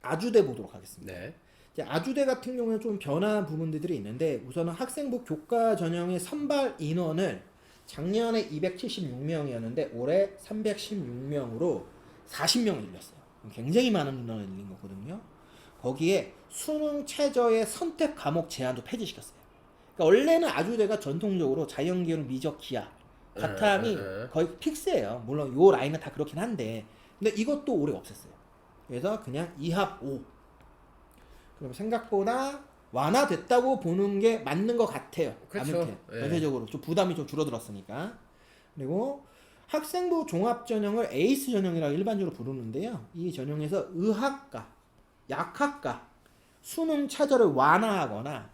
아주대 보도록 하겠습니다. 네. 이제 아주대 같은 경우는 좀 변화한 부분들이 있는데 우선은 학생부 교과 전형의 선발 인원을 작년에 276명이었는데 올해 316명으로 40명을 늘렸어요. 굉장히 많은 인원을 늘린 거거든요. 거기에 수능 최저의 선택 과목 제한도 폐지시켰어요. 그러니까 원래는 아주대가 전통적으로 자연계열, 미적, 기하, 바탕이 거의 픽스예요. 물론 요 라인은 다 그렇긴 한데 근데 이것도 올해 없앴어요. 그래서 그냥 2합 5. 그럼 생각보다 완화됐다고 보는 게 맞는 것 같아요. 그렇죠. 아무튼 예. 전체적으로 좀 부담이 좀 줄어들었으니까. 그리고 학생부 종합 전형을 에이스 전형이라고 일반적으로 부르는데요. 이 전형에서 의학과, 약학과 수능 최저를 완화하거나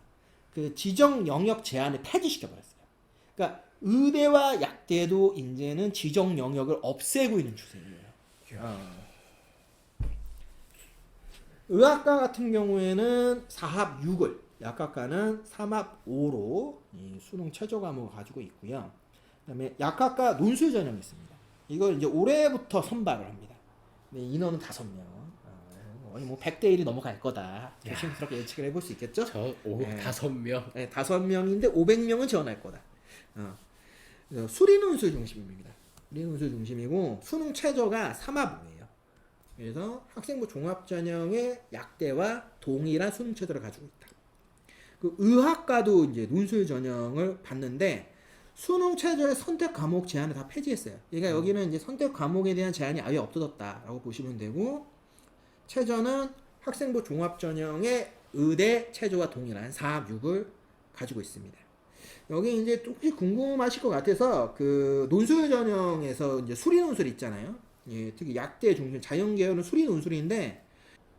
그 지정 영역 제한을 폐지시켜 버렸어요. 그러니까 의대와 약대도 이제는 지정 영역을 없애고 있는 추세예요. 의학과 같은 경우에는 4합 6을, 약학과는 3합 5로 이 수능 최저 과목을 가지고 있고요. 그다음에 약학과 논술 전형이 있습니다. 이걸 이제 올해부터 선발을 합니다. 네, 인원은 5명. 뭐 100대 1이 넘어갈 거다. 조심스럽게 예측을 해볼 수 있겠죠? 저 네. 5명. 네, 5명인데 500명은 지원할 거다. 그래서 수리논술 중심입니다. 수리논술 중심이고 수능 최저가 3합 5예요. 그래서 학생부 종합전형의 약대와 동일한 수능 최저를 가지고 있다. 그 의학과도 이제 논술 전형을 봤는데 수능 최저의 선택 과목 제한을 다 폐지했어요. 그러니까 여기는 이제 선택 과목에 대한 제한이 아예 없어졌다라고 보시면 되고 최저는 학생부 종합전형의 의대 최저와 동일한 4합 6을 가지고 있습니다. 여기 이제 혹시 궁금하실 것 같아서 그 논술 전형에서 이제 수리 논술 있잖아요. 예, 특히 약대 중심 자연계열은 수리 논술인데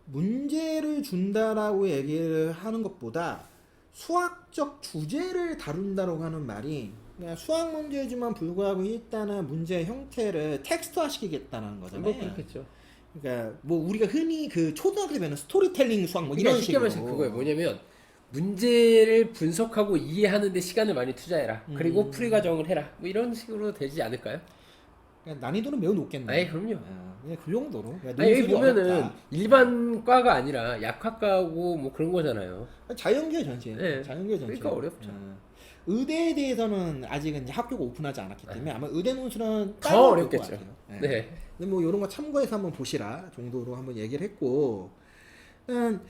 문제를 준다라고 얘기를 하는 것보다 수학적 주제를 다룬다라고 하는 말이 그냥 수학 문제지만 불구하고 일단은 문제의 형태를 텍스트화 시키겠다는 거잖아요. 뭐 그렇겠죠. 그러니까 뭐 우리가 흔히 그 초등학교 때 배우는 스토리텔링 수학 뭐 이런 쉽게 식으로 말해서 그거예요. 뭐냐면 문제를 분석하고 이해하는 데 시간을 많이 투자해라. 그리고 풀이 과정을 해라. 뭐 이런 식으로 되지 않을까요? 그러니까 난이도는 매우 높겠네. 아예 그럼요. 그냥 그 정도로. 아니 여기 논술이 보면은 어렵다. 일반 과가 아니라 약학과고 뭐 그런 거잖아요. 자연계열 전체. 네. 자연계열 전체. 그러니까 어렵죠. 의대에 대해서는 아직은 이제 학교가 오픈하지 않았기 때문에 아마 의대 논술은 더 따로 어렵겠죠. 볼 것 같아요. 네. 근데 뭐 이런 거 참고해서 한번 보시라 정도로 한번 얘기를 했고, 일단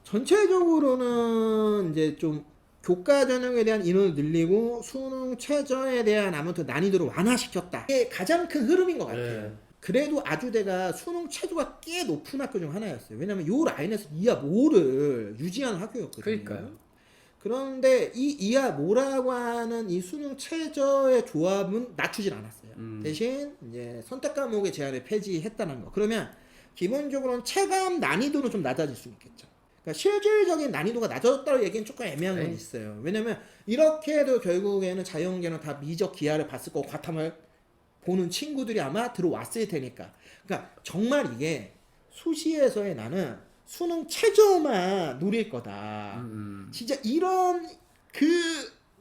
전체적으로는 이제 좀 교과 전형에 대한 인원을 늘리고 수능 최저에 대한 아무튼 난이도를 완화시켰다. 이게 가장 큰 흐름인 것 같아요. 네. 그래도 아주대가 수능 최저가 꽤 높은 학교 중 하나였어요. 왜냐면 요 라인에서 이하 5를 유지하는 학교였거든요. 그러니까요. 그런데 이 이하 뭐라고 하는 이 수능 최저의 조합은 낮추질 않았어요. 대신 이제 선택 과목의 제한을 폐지했다는 거. 그러면 기본적으로는 체감 난이도는 좀 낮아질 수 있겠죠. 그러니까 실질적인 난이도가 낮아졌다고 얘기는 조금 애매한 건 있어요. 왜냐면 이렇게 해도 결국에는 자연계는 다 미적 기하를 봤을 거고 과탐을 보는 친구들이 아마 들어왔을 테니까. 그러니까 정말 이게 수시에서의 나는 수능 최저만 노릴 거다. 진짜 이런 그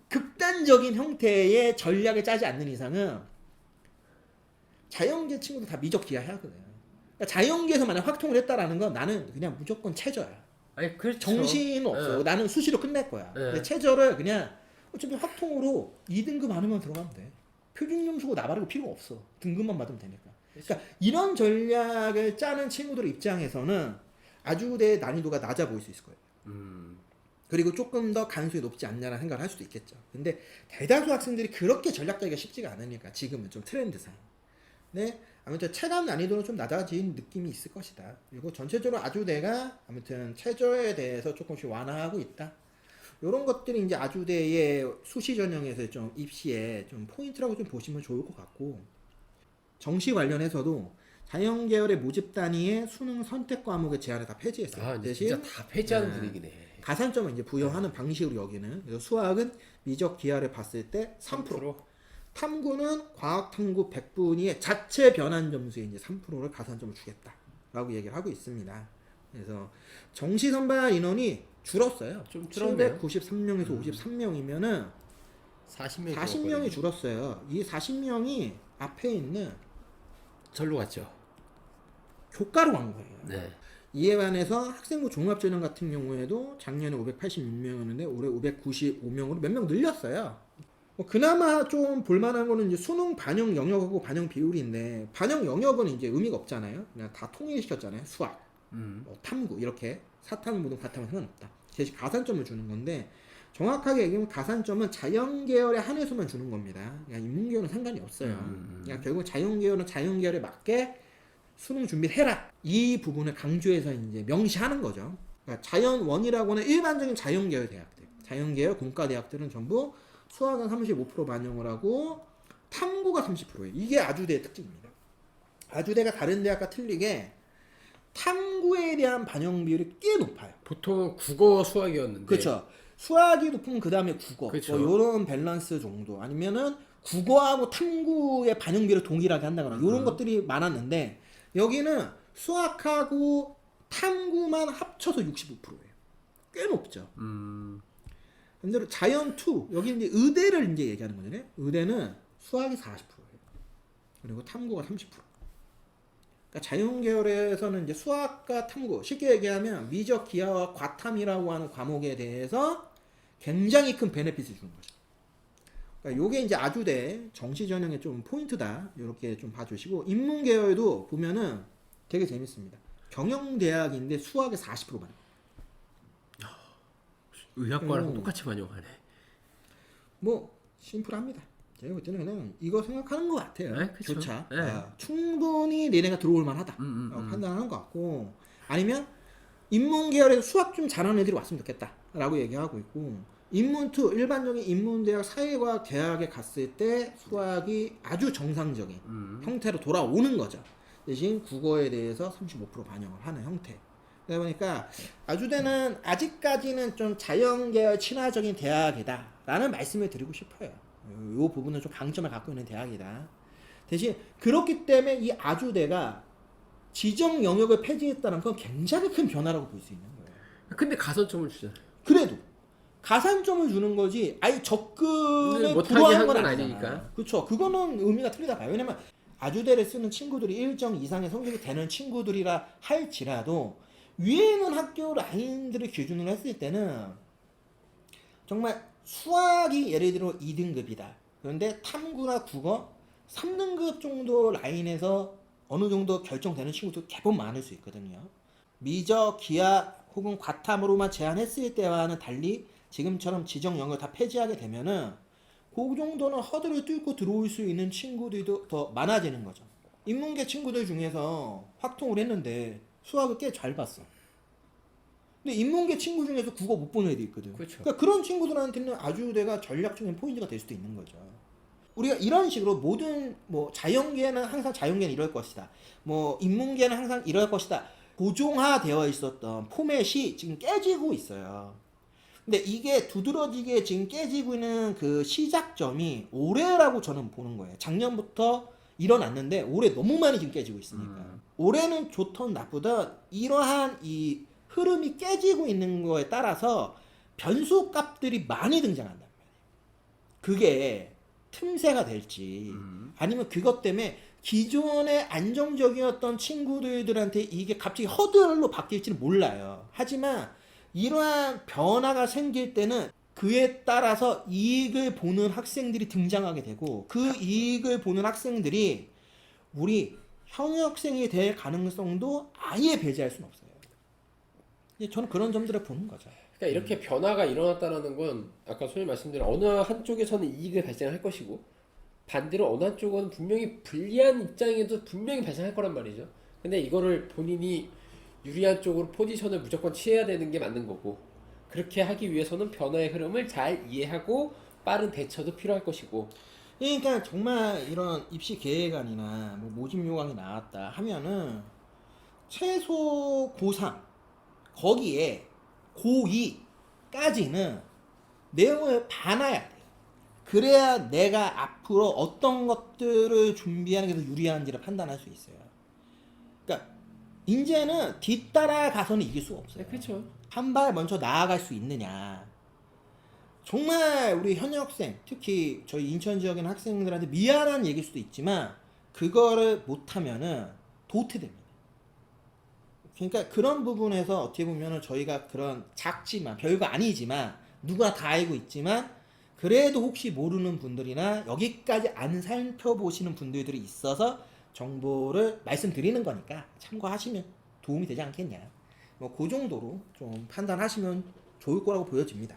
극단적인 형태의 전략을 짜지 않는 이상은 자연계 친구들 다 미적 기하 해야 하거든요. 그러니까 자연계에서 만약 확통을 했다라는 건 나는 그냥 무조건 최저야. 아니 그렇죠. 정신은 없어. 네. 나는 수시로 끝낼 거야. 네. 근데 최저를 그냥 어차피 확통으로 2등급 안으면 들어가면 돼. 표준 점수고 나발이고 필요가 없어. 등급만 받으면 되니까. 그러니까 이런 전략을 짜는 친구들 입장에서는 아주대의 난이도가 낮아 보일 수 있을 거예요. 그리고 조금 더 가능성이 높지 않냐는 생각을 할 수도 있겠죠. 근데 대다수 학생들이 그렇게 전략 짜기가 쉽지가 않으니까 지금은 좀 트렌드상. 네, 아무튼 체감 난이도는 좀 낮아진 느낌이 있을 것이다. 그리고 전체적으로 아주대가 아무튼 최저에 대해서 조금씩 완화하고 있다. 이런 것들이 이제 아주대의 수시 전형에서 좀 입시에 좀 포인트라고 좀 보시면 좋을 것 같고, 정시 관련해서도 자연 계열의 모집 단위의 수능 선택 과목의 제한을 다 폐지했어요. 아, 대신 진짜 다 폐지하는 분위기네. 가산점을 이제 부여하는 방식으로 여기는. 그래서 수학은 미적 기하를 봤을 때 3%. 탐구는 과학 탐구 100분위의 자체 변환 점수에 이제 3%를 가산점을 주겠다라고 얘기를 하고 있습니다. 그래서 정시 선발 인원이 줄었어요. 좀 줄었네요. 793명에서 53명이면은 40명이 40명이 줄었어요. 이 40명이 앞에 있는 절로 갔죠. 교과로 간 거예요. 네. 이에 반해서 학생부 종합전형 같은 경우에도 작년에 586명이었는데 올해 595명으로 몇 명 늘렸어요. 그나마 좀 볼만한 거는 이제 수능 반영 영역하고 반영 비율인데, 반영 영역은 이제 의미가 없잖아요. 그냥 다 통일시켰잖아요. 수학, 뭐 탐구 이렇게 사탐, 모든 과탐은 상관없다. 대신 가산점을 주는 건데, 정확하게 얘기하면 가산점은 자연계열에 한해서만 주는 겁니다. 그냥 인문계열은 상관이 없어요. 그냥 결국 자연계열은 자연계열에 맞게 수능 준비를 해라. 이 부분을 강조해서 이제 명시하는 거죠. 그러니까 자연원이라고는 일반적인 자연계열 대학들, 자연계열 공과대학들은 전부 수학은 35% 반영을 하고 탐구가 30%예요. 이게 아주대의 특징입니다. 아주대가 다른 대학과 틀리게 탐구에 대한 반영 비율이 꽤 높아요. 보통은 국어 수학이었는데. 그렇죠. 수학이 높으면 그 다음에 국어, 그쵸. 뭐 이런 밸런스 정도, 아니면은 국어하고 탐구의 반영 비율을 동일하게 한다거나 이런 것들이 많았는데, 여기는 수학하고 탐구만 합쳐서 65%예요. 꽤 높죠. 반대로 자연 2, 여기 이제 의대를 이제 얘기하는 거잖아요. 의대는 수학이 40%예요. 그리고 탐구가 30%. 그러니까 자연 계열에서는 이제 수학과 탐구, 쉽게 얘기하면 미적 기하와 과탐이라고 하는 과목에 대해서 굉장히 큰 베네핏을 주는 거죠. 그러니까 요게 이제 아주대 정시 전형의 좀 포인트다. 이렇게 좀 봐주시고, 인문 계열도 보면은 되게 재밌습니다. 경영대학인데 수학에 40% 반영. 의학과랑 똑같이 반영하네. 뭐 심플합니다. 제가 볼 때는 그냥 이거 생각하는 것 같아요. 네, 그쵸. 조차 네. 충분히 얘네가 들어올 만하다 판단하는 것 같고, 아니면 인문 계열에서 수학 좀 잘하는 애들이 왔으면 좋겠다라고 얘기하고 있고, 인문2 일반적인 인문대학 사회과학 대학에 갔을 때 수학이 아주 정상적인 형태로 돌아오는 거죠. 대신 국어에 대해서 35% 반영을 하는 형태. 그러다 보니까 아주대는 아직까지는 좀 자연계열 친화적인 대학이다라는 말씀을 드리고 싶어요. 이 부분은 좀 강점을 갖고 있는 대학이다. 대신 그렇기 때문에 이 아주대가 지정 영역을 폐지했다는 건 굉장히 큰 변화라고 볼 수 있는 거예요. 근데 가산점을 주잖아요. 그래도 가산점을 주는 거지, 아예 접근을 못하게 불허하는 한 건 건 아니잖아. 아니니까. 그렇죠. 그거는 의미가 틀리다 봐요. 왜냐면 아주대를 쓰는 친구들이 일정 이상의 성적이 되는 친구들이라 할지라도, 위에 있는 학교 라인들을 기준으로 했을 때는 정말 수학이 예를 들어 2등급이다. 그런데 탐구나 국어 3등급 정도 라인에서 어느 정도 결정되는 친구도 개법 많을 수 있거든요. 미적, 기하 혹은 과탐으로만 제한했을 때와는 달리 지금처럼 지정 영역을 다 폐지하게 되면은 그 정도는 허들을 뚫고 들어올 수 있는 친구들도 더 많아지는 거죠. 인문계 친구들 중에서 확통을 했는데 수학을 꽤 잘 봤어. 근데 인문계 친구 중에서 국어 못 보는 애도 있거든. 그렇죠. 그러니까 그런 친구들한테는 아주대가 전략적인 포인트가 될 수도 있는 거죠. 우리가 이런 식으로 모든 뭐 자연계는 항상 자연계는 이럴 것이다. 뭐 인문계는 항상 이럴 것이다. 고정화되어 있었던 포맷이 지금 깨지고 있어요. 근데 이게 두드러지게 지금 깨지고 있는 그 시작점이 올해라고 저는 보는 거예요. 작년부터 일어났는데 올해 너무 많이 지금 깨지고 있으니까. 올해는 좋든 나쁘든 이러한 이 흐름이 깨지고 있는 거에 따라서 변수값들이 많이 등장한단 말이에요. 그게 틈새가 될지 아니면 그것 때문에 기존에 안정적이었던 친구들한테 이게 갑자기 허들로 바뀔지는 몰라요. 하지만 이러한 변화가 생길 때는 그에 따라서 이익을 보는 학생들이 등장하게 되고, 그 이익을 보는 학생들이 우리 현역생이 될 가능성도 아예 배제할 수는 없어요. 저는 그런 점들을 보는 거죠. 그러니까 이렇게 변화가 일어났다는 건 아까 소장님 말씀드린 어느 한쪽에서는 이익을 발생할 것이고, 반대로 어느 한쪽은 분명히 불리한 입장에도 분명히 발생할 거란 말이죠. 근데 이거를 본인이 유리한 쪽으로 포지션을 무조건 취해야 되는 게 맞는 거고, 그렇게 하기 위해서는 변화의 흐름을 잘 이해하고 빠른 대처도 필요할 것이고. 그러니까 정말 이런 입시 계획안이나 뭐 모집 요강이 나왔다 하면은 최소 고3 거기에 고2까지는 내용을 봐놔야 돼요. 그래야 내가 앞으로 어떤 것들을 준비하는 게 더 유리한지를 판단할 수 있어요. 그러니까 이제는 뒤따라 가서는 이길 수가 없어요. 네, 그렇죠. 한 발 먼저 나아갈 수 있느냐. 정말 우리 현역생, 특히 저희 인천 지역에 있는 학생들한테 미안한 얘기일 수도 있지만 그거를 못하면은 도태됩니다. 그러니까 그런 부분에서 어떻게 보면은 저희가 그런 작지만 별거 아니지만 누가 다 알고 있지만 그래도 혹시 모르는 분들이나 여기까지 안 살펴보시는 분들이 있어서 정보를 말씀드리는 거니까 참고하시면 도움이 되지 않겠냐. 뭐 그 정도로 좀 판단하시면 좋을 거라고 보여집니다.